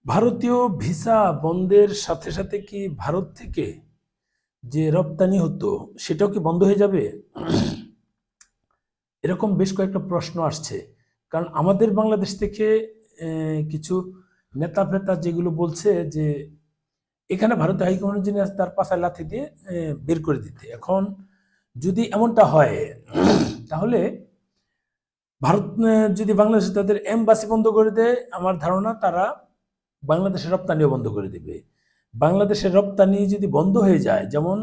ভারতীয় ভিসা বন্ধের সাথে সাথে কি ভারত থেকে যে রপ্তানি হতো সেটাও কি বন্ধ হয়ে যাবে? এরকম বেশ কয়েকটা প্রশ্ন আসছে। কারণ আমাদের বাংলাদেশ থেকে কিছু নেতা ফেতা যেগুলো বলছে যে এখানে ভারতীয় হাইকমিশন যিনি আছে তার পাশায় লাথি দিয়ে বের করে দিতে। এখন যদি এমনটা হয় তাহলে ভারত যদি বাংলাদেশে তাদের এমবাসি বন্ধ করে দেয়, আমার ধারণা তারা বাংলাদেশের রপ্তানিও বন্ধ করে দিবে। বাংলাদেশের রপ্তানি যদি বন্ধ হয়ে যায়, যেমন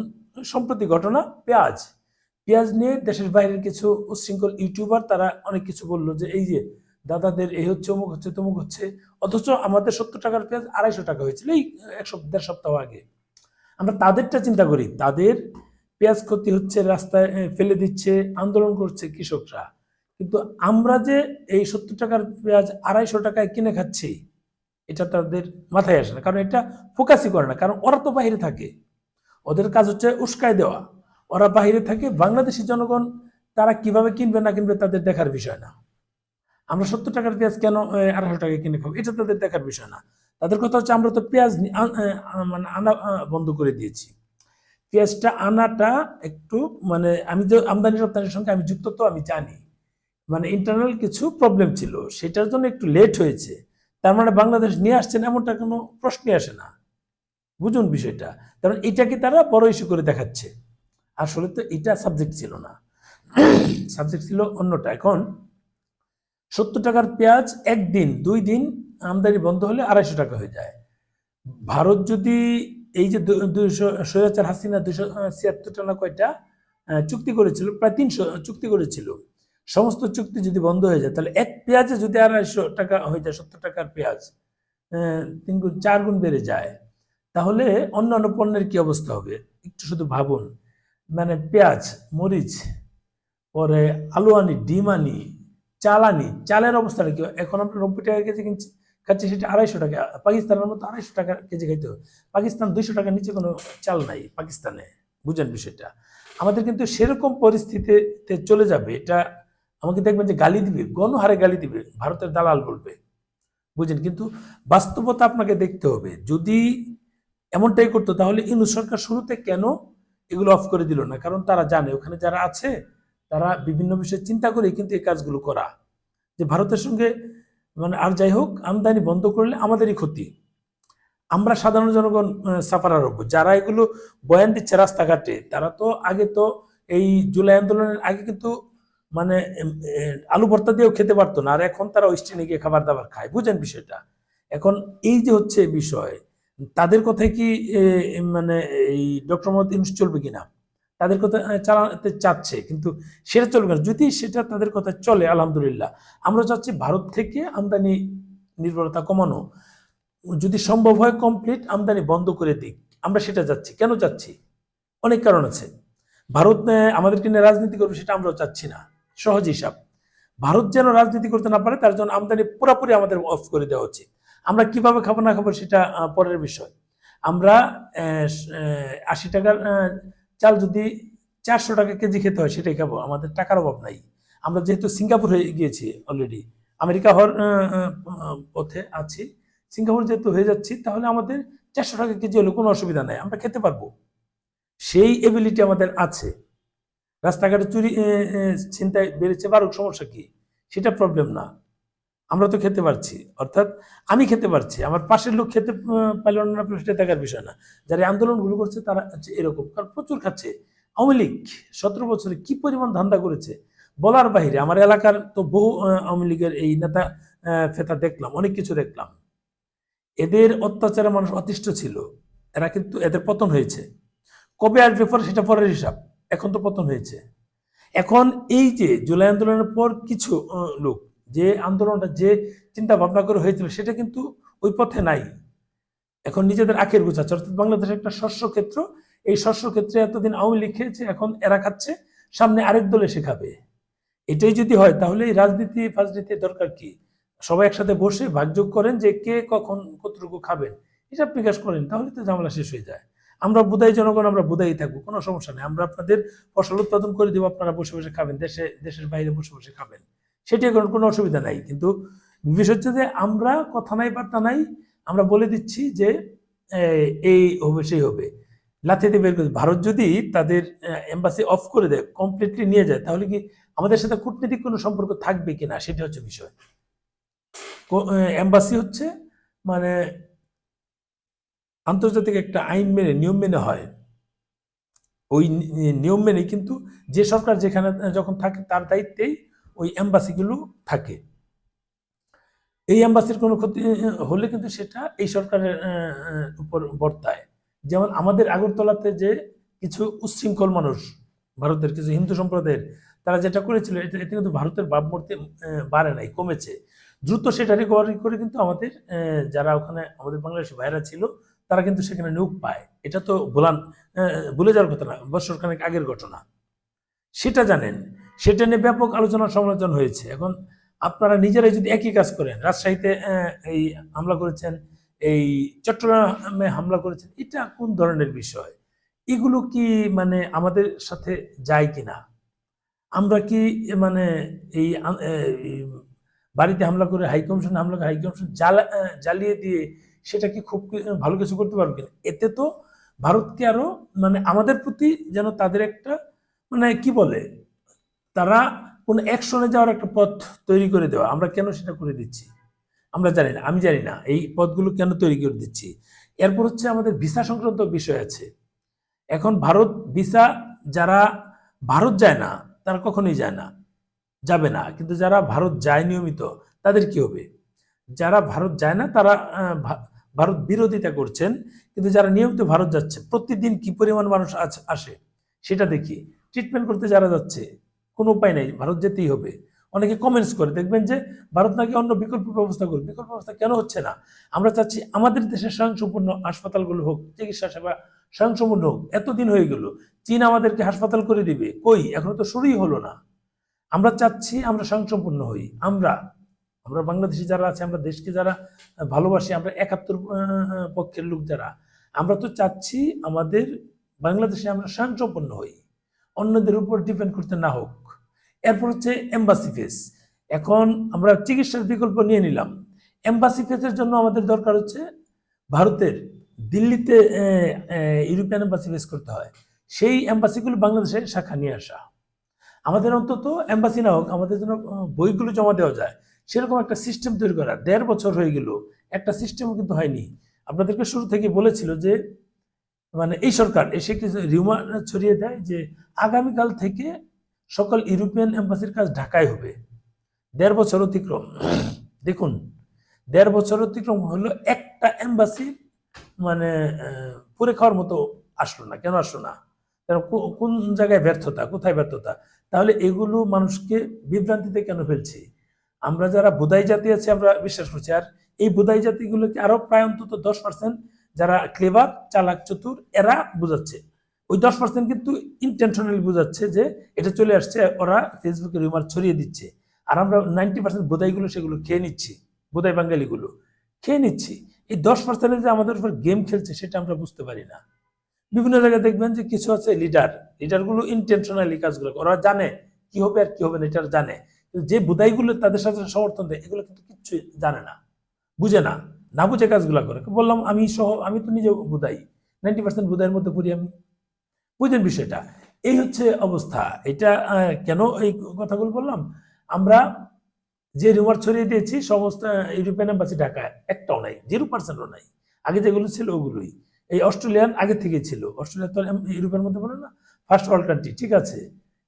সম্প্রতি ঘটনা পেঁয়াজ পেঁয়াজ নিয়ে দেশের বাইরের কিছু উচ্ছৃঙ্খল ইউটিউবার তারা অনেক কিছু বললো যে এই যে দাদাদের এই হচ্ছে অমুক হচ্ছে তমুক হচ্ছে, অথচ আমাদের 70 টাকার পেঁয়াজ 250 টাকা হয়েছিল এই দেড় সপ্তাহ আগে। আমরা তাদেরটা চিন্তা করি, তাদের পেঁয়াজ ক্ষতি হচ্ছে, রাস্তায় ফেলে দিচ্ছে, আন্দোলন করছে কৃষকরা, কিন্তু আমরা যে এই 70 টাকার পেঁয়াজ 250 টাকায় কিনে খাচ্ছি এটা তাদের মাথায় আসে না। কারণ এটা ফোকাসই করে না, কারণ ওরা তো বাইরে থাকে, ওদের কাজ হচ্ছে উস্কায় দেওয়া। ওরা বাইরে থাকে, বাংলাদেশি জনগণ তারা কিভাবে কিনবে না কিনবে তাদের দেখার বিষয় না। আমরা 70 টাকার পেঁয়াজ কেন 250 টাকায় কিনে খাবো এটা তাদের দেখার বিষয় না। তাদের কথা হচ্ছে আমরা তো পেঁয়াজ মানে আনা বন্ধ করে দিয়েছি। পেঁয়াজটা আনাটা একটু মানে আমি যে আমদানি রপ্তানির সঙ্গে আমি যুক্ত, তো আমি জানি মানে ইন্টারনাল কিছু প্রবলেম ছিল, সেটার জন্য একটু লেট হয়েছে। তার মানে বাংলাদেশ নিয়ে আসছেন এমনটা কোনো প্রশ্নই আসে না। বুঝুন বিষয়টা, কারণ এটাকে তারা বড় ইস্যু করে দেখাচ্ছে। আসলে তো এটা সাবজেক্ট ছিল না, সাবজেক্ট ছিল অন্যটা। এখন 70 টাকার পেঁয়াজ একদিন 2 দিন আমদানি বন্ধ হলে 250 টাকা হয়ে যায়। ভারত যদি এই যে 200 স্বৈরাচার হাসিনা 276টা না কয়টা চুক্তি করেছিল, প্রায় 300 চুক্তি করেছিল, সমস্ত চুক্তি যদি বন্ধ হয়ে যায় তাহলে এক পেঁয়াজে যদি 250 টাকা হয়ে যায়, 70 টাকার পেঁয়াজ 3 গুণ 4 গুণ বেড়ে যায়, তাহলে অন্যান্য পণ্যের কি অবস্থা হবে একটু শুধু ভাবুন। মানে পেঁয়াজ, মরিচ, পরে আলু আনি, ডিম আনি, চাল আনি, চালের অবস্থাটা কি? এখন আমরা 90 টাকা কেজি কিনছি, খাচ্ছি, সেটা 250 টাকা। পাকিস্তানের মতো 250 টাকা কেজি খাইতে হবে। পাকিস্তান 200 টাকার নিচে কোনো চাল নাই পাকিস্তানে। বুঝেন বিষয়টা। আমাদের কিন্তু সেরকম পরিস্থিতিতে চলে যাবে, এটা আমাকে দেখবেন যে গালি দিবে, গণহারে গালি দিবে, ভারতের দালাল বলবে। বুঝেন, কিন্তু বাস্তবতা আপনাকে দেখতে হবে। যদি এমনটাই করতো তাহলে ইউনূস সরকার শুরুতে কেন এগুলো অফ করে দিল না? কারণ তারা জানে ওখানে যারা আছে তারা বিভিন্ন বিষয়ে চিন্তা করে কিন্তু এই কাজগুলো করা, যে ভারতের সঙ্গে মানে আর যাই হোক আমদানি বন্ধ করলে আমাদেরই ক্ষতি, আমরা সাধারণ জনগণ সাফারার হবো। যারা এগুলো বয়ান দিচ্ছে রাস্তাঘাটে, তারা তো আগে তো এই জুলাই আন্দোলনের আগে কিন্তু মানে আলু ভর্তা দিয়েও খেতে পারতো না, আর এখন তারা ওয়েস্টার্নে গিয়ে খাবার দাবার খায়। বুঝেন বিষয়টা। এখন এই যে হচ্ছে বিষয়, তাদের কথায় কি মানে এই ডক্টর মোহাম্মদ ইউনূস চলবে কিনা, তাদের কথা চালাতে চাচ্ছে, কিন্তু সেটা চলবে না। যদি সেটা তাদের কথা চলে আলহামদুলিল্লাহ। আমরা চাচ্ছি ভারত থেকে আমদানি নির্ভরতা কমানো, যদি সম্ভব হয় কমপ্লিট আমদানি বন্ধ করে দিক। আমরা সেটা চাচ্ছি। কেন চাচ্ছি? অনেক কারণ আছে। ভারত আমাদেরকে নিয়ে রাজনীতি করবে সেটা আমরাও চাচ্ছি না। সহজ হিসাব, ভারত যেন রাজনীতি করতে না পারে তার জন্য আমদানি পুরোপুরি আমাদের অফ করে দেওয়া উচিত। আমরা কিভাবে খাবো না খাবো সেটা পরের বিষয়। আমরা 80 টাকার চাল যদি 400 টাকা কেজি খেতে হয় সেটাই খাবো, আমাদের টাকার অভাব নাই। আমরা যেহেতু সিঙ্গাপুর হয়ে গিয়েছি অলরেডি, আমেরিকা হওয়ার পথে আছি, সিঙ্গাপুর যেহেতু হয়ে যাচ্ছি, তাহলে আমাদের 400 টাকা কেজি হলে কোনো অসুবিধা নাই, আমরা খেতে পারবো। সেই এবিলিটি আমাদের আছে। রাস্তাঘাটে চুরি ছিনতাই বেড়েছে, বারুক, সমস্যা কি? সেটা প্রবলেম না, আমরা তো খেতে পারছি। অর্থাৎ আমি খেতে পারছি, আমার পাশের লোক খেতে পারল না পেল সেটা দেখার বিষয় না। যারা আন্দোলনগুলো করছে তারা হচ্ছে এরকম, কারণ প্রচুর খাচ্ছে। আওয়ামী লীগ 17 বছরে কি পরিমাণ ধান্দা করেছে বলার বাহিরে। আমার এলাকার তো বহু আওয়ামী লীগের এই নেতা ফেতা দেখলাম, অনেক কিছু দেখলাম। এদের অত্যাচারে মানুষ অতিষ্ঠ ছিল, এরা কিন্তু এদের পতন হয়েছে। কবে আসবে পরে সেটা পরের হিসাব, এখন তো পতন হয়েছে। এখন এই যে জুলাই আন্দোলনের পর কিছু লোক যে আন্দোলনটা যে চিন্তা ভাবনা করে হয়েছিল সেটা কিন্তু ওই পথে নাই। এখন নিজেদের আখের গুছাচ্ছে, অর্থাৎ বাংলাদেশের একটা শস্য ক্ষেত্র, এই শস্য ক্ষেত্রে এতদিন আওয়ামী লীগ খেয়েছে, এখন এরা খাচ্ছে, সামনে আরেক দল এসে খাবে। এটাই যদি হয় তাহলে এই রাজনীতি ফাজনীতির দরকার কি? সবাই একসাথে বসে ভাগযোগ করেন যে কে কখন কতটুকু খাবেন, হিসাব নিকাশ করেন, তাহলে তো ঝামেলা শেষ হয়ে যায়। আমরা বুদাই জনগণ, আমরা বুদাই থাকবো, কোনো সমস্যা নেই। আমরা আপনাদের ফসল উৎপাদন করে দিব, আপনারা বসে বসে খাবেন, দেশের বাইরে বসে বসে খাবেন, সেটি এখন কোনো অসুবিধা নাই। কিন্তু বিষয় হচ্ছে যে আমরা কথা নাই বার্তা নাই, আমরা বলে দিচ্ছি যে এই হবে সেই হবে, লাথিতে বের করে। ভারত যদি তাদের এম্বাসি অফ করে দেয়, কমপ্লিটলি নিয়ে যায়, তাহলে কি আমাদের সাথে কূটনৈতিক কোনো সম্পর্ক থাকবে কিনা সেটা হচ্ছে বিষয়। এম্বাসি হচ্ছে মানে আন্তর্জাতিক একটা আইন মেনে, নিয়ম মেনে হয়। ওই নিয়ম মেনে কিন্তু যে সরকার যেখানে যখন থাকে তার দায়িত্বেই ওই এম্বাসিগুলো থাকে। এই এম্বাসির কোনো ক্ষতি হলে কিন্তু সেটা এই সরকারের উপর বর্তায়। যেমন আমাদের আগরতলাতে যে কিছু উচ্ছৃঙ্খল মানুষ, ভারতের কিছু হিন্দু সম্প্রদায়ের, তারা যেটা করেছিল এতে কিন্তু ভারতের ভাবমূর্তি বাড়ে নাই, কমেছে। দ্রুত সেটা রিকভারি করে কিন্তু আমাদের যারা ওখানে আমাদের বাংলাদেশি ভাইরা ছিল তারা কিন্তু সেখানে নিয়োগ পায়। এটা তো ভুলে যাওয়ার কথা না, বছরখানেক আগের ঘটনা। সেটা জানেন, সেটা নিয়ে ব্যাপক আলোচনা সমালোচনা হয়েছে। এখন আপনারা নিজেরাই যদি একই কাজ করেন, রাজশাহীতে এই হামলা করেছেন, এই চট্টগ্রামে হামলা করেছেন, এটা কোন ধরনের বিষয়? এগুলো কি মানে আমাদের সাথে যায় কিনা? আমরা কি মানে এই বাড়িতে হামলা করে হাইকমিশন হামলা করে হাইকমিশন জ্বালিয়ে দিয়ে সেটা কি খুব ভালো কিছু করতে পারবে কিনা? এতে তো ভারতকে আরো মানে আমাদের প্রতি যেন তাদের একটা মানে কি বলে, তারা কোন অ্যাকশনে যাওয়ার একটা পথ তৈরি করে দেওয়া। আমরা কেন সেটা করে দিচ্ছি আমরা জানি না, আমি জানি না এই পথগুলো কেন তৈরি করে দিচ্ছি। এরপর হচ্ছে আমাদের ভিসা সংক্রান্ত বিষয় আছে। এখন ভারত ভিসা, যারা ভারত যায় না তারা কখনোই যায় না, যাবে না। কিন্তু যারা ভারত যায় নিয়মিত তাদের কি হবে? যারা ভারত যায় না তারা ভারত বিরোধিতা করছেন, কিন্তু যারা নিয়মিত ভারত যাচ্ছে, প্রতিদিন কি পরিমাণ মানুষ আসে সেটা দেখি। ট্রিটমেন্ট করতে যারা যাচ্ছে, কোনো উপায় নেই, ভারত যেতেই হবে। অনেকে কমেন্টস করে, দেখবেন যে ভারত নাকি অন্য বিকল্প ব্যবস্থা করবে। বিকল্প ব্যবস্থা কেন হচ্ছে না? আমরা চাচ্ছি আমাদের দেশের স্বয়ংসম্পূর্ণ হাসপাতালগুলো হোক, চিকিৎসা সেবা স্বয়ংসম্পূর্ণ হোক। এতদিন হয়ে গেল, চীন আমাদেরকে হাসপাতাল করে দিবে, কই এখনো তো শুরুই হলো না। আমরা চাচ্ছি আমরা স্বয়ংসম্পূর্ণ হই। আমরা আমরা বাংলাদেশি যারা আছে, আমরা দেশকে যারা ভালোবাসি, আমরা ৭১ পক্ষের লোক যারা, আমরা তো চাচ্ছি আমাদের বাংলাদেশে আমরা স্বয়ংসম্পন্ন হই, অন্যদের উপর ডিপেন্ড করতে না হোক। এরপর হচ্ছে এম্বাসি ফেস। এখন আমরা চিকিৎসার বিকল্প নিয়ে নিলাম, এম্বাসি ফেসের জন্য আমাদের দরকার হচ্ছে ভারতের দিল্লিতে ইউরোপিয়ান এম্বাসি ফেস করতে হয়, সেই এম্বাসিগুলো বাংলাদেশের শাখা নিয়ে আসা। আমাদের অন্তত এম্বাসি না হোক, আমাদের জন্য বইগুলো জমা দেওয়া যায় সেরকম একটা সিস্টেম তৈরি করা। ১.৫ বছর হয়ে গেল, একটা সিস্টেমও কিন্তু হয়নি। আপনাদেরকে শুরু থেকে বলেছিল যে মানে এই সরকার এসে কিছু রিউমার ছড়িয়ে দেয় যে আগামীকাল থেকে সকল ইউরোপিয়ান এম্বাসির কাজ ঢাকায় হবে। ১.৫ বছর অতিক্রম, দেখুন ১.৫ বছর অতিক্রম হলো, একটা এম্বাসি মানে পুরে খাওয়ার মতো আসলো না। কেন আসলো না? কোন জায়গায় ব্যর্থতা, কোথায় ব্যর্থতা? তাহলে এগুলো মানুষকে বিভ্রান্তিতে কেন ফেলছি? আমরা যারা বোধাই জাতি আছে আমরা বিশ্বাস করছি, আর এই বোধাই জাতিগুলোকে আরো প্রায় অন্তত 10% যারা ক্লেভার, চালাক, চতুর, এরা বুঝাচ্ছে। ওই 10% কিন্তু ইন্টেনশনালি বুঝাচ্ছে যে এটা চলে আসছে, ওরা ফেসবুকে রিউমার ছড়িয়ে দিচ্ছে। আর আমরা 90% বোধাইগুলো সেগুলো খেয়ে নিচ্ছি, বোধাই বাঙালিগুলো খেয়ে নিচ্ছি। এই 10% যে আমাদের উপর গেম খেলছে সেটা আমরা বুঝতে পারি না। বিভিন্ন জায়গায় দেখবেন যে কিছু আছে লিডারগুলো ইন্টেনশনালি কাজগুলো, ওরা জানে কি হবে আর কি হবে না, এটা জানে। যে বুদাইগুলো তাদের সাথে সমর্থন দেয় এগুলো কিন্তু কিচ্ছু জানে না, বুঝে না, না বুঝে কাজগুলো করে। বললাম আমি তো নিজে বুদাই, 90% বুদাইয়ের মধ্যে পড়ি আমি। বুঝেন বিষয়টা? এই হচ্ছে অবস্থা। এটা কেন এই কথাগুলো বললাম? আমরা যে রিউমার ছড়িয়ে দিয়েছি সমস্ত ইউরোপিয়ান এম্বাসি ঢাকায় একটাও নাই, 0%ও নাই। আগে যেগুলো ছিল ওগুলোই। এই অস্ট্রেলিয়ান আগে থেকে ছিল, অস্ট্রেলিয়া তো ইউরোপের মধ্যে বলে না, ফার্স্ট ওয়ার্ল্ড কান্ট্রি, ঠিক আছে।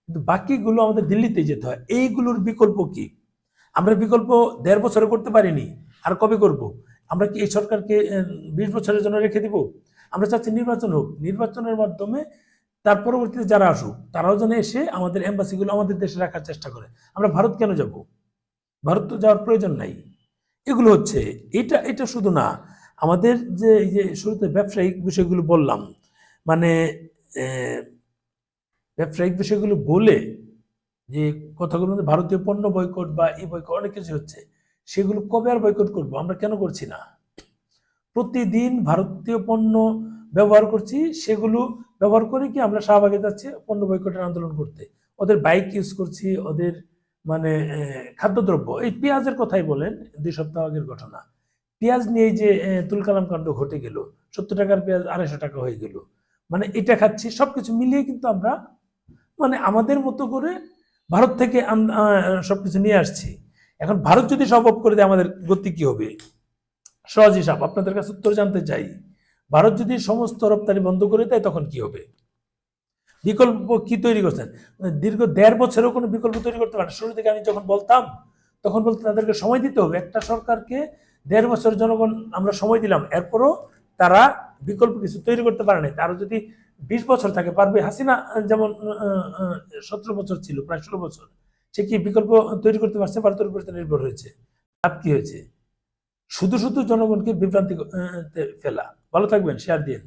কিন্তু বাকিগুলো আমাদের দিল্লিতে যেতে হয়। এইগুলোর বিকল্প কি? আমরা বিকল্প ১.৫ বছরে করতে পারিনি, আর কবে করব? আমরা কি এই সরকারকে ২০ বছরের জন্য রেখে দিব? আমরা চাচ্ছি নির্বাচন হোক, নির্বাচনের মাধ্যমে তার পরবর্তীতে যারা আসুক তারাও যেন এসে আমাদের এম্বাসিগুলো আমাদের দেশে রাখার চেষ্টা করে। আমরা ভারত কেন যাব? ভারত তো যাওয়ার প্রয়োজন নাই। এগুলো হচ্ছে, এটা শুধু না, আমাদের যে এই যে শুরুতে ব্যবসায়িক বিষয়গুলো বললাম, মানে ব্যবসায়িক বিষয়গুলো বলে যে কথাগুলো মধ্যে ভারতীয় পণ্য বয়কট বা এই বয়কট অনেক কিছু হচ্ছে, সেগুলো কবে আর বয়কট করবো? আমরা কেন করছি না? প্রতিদিন ভারতীয় পণ্য ব্যবহার করছি, সেগুলো ব্যবহার করে কি আমরা শাহবাগে যাচ্ছি পণ্য বয়কটের আন্দোলন করতে, ওদের বাইক ইউজ করছি, ওদের মানে খাদ্যদ্রব্য, এই পেঁয়াজের কথাই বলেন, 2 সপ্তাহ আগের ঘটনা, পেঁয়াজ নিয়ে যে তুলকালাম কাণ্ড ঘটে গেল, 70 টাকার পেঁয়াজ 250 টাকা হয়ে গেল, মানে এটা খাচ্ছি, সবকিছু মিলিয়ে কিন্তু আমরা মানে আমাদের মতো করে ভারত থেকে সবকিছু নিয়ে আসছি। এখন ভারত যদি সব অফ করে দেয় আমাদের গতি কি হবে? সহজ হিসাব, আপনাদের কাছে উত্তর জানতে চাই। ভারত যদি সমস্ত রপ্তানি বন্ধ করে দেয় তখন কি হবে? বিকল্প কি তৈরি করছেন? দীর্ঘ 1.5 বছরেও কোনো বিকল্প তৈরি করতে পারে না। শুরু থেকে আমি যখন বলতাম তখন বলতে তাদেরকে সময় দিতে হবে। একটা সরকারকে 1.5 বছর জনগণ আমরা সময় দিলাম, এরপরও তারা বিকল্প কিছু তৈরি করতে পারে নাই। তারা যদি 20 বছর থাকে পারবে। হাসিনা যেমন 17 বছর ছিল, প্রায় 16 বছর, সে কি বিকল্প তৈরি করতে পারছে? ভারতের উপর নির্ভর হয়েছে। লাভ কি হয়েছে? শুধু শুধু জনগণকে বিভ্রান্তি ফেলা। ভালো থাকবেন, শেয়ার দিন।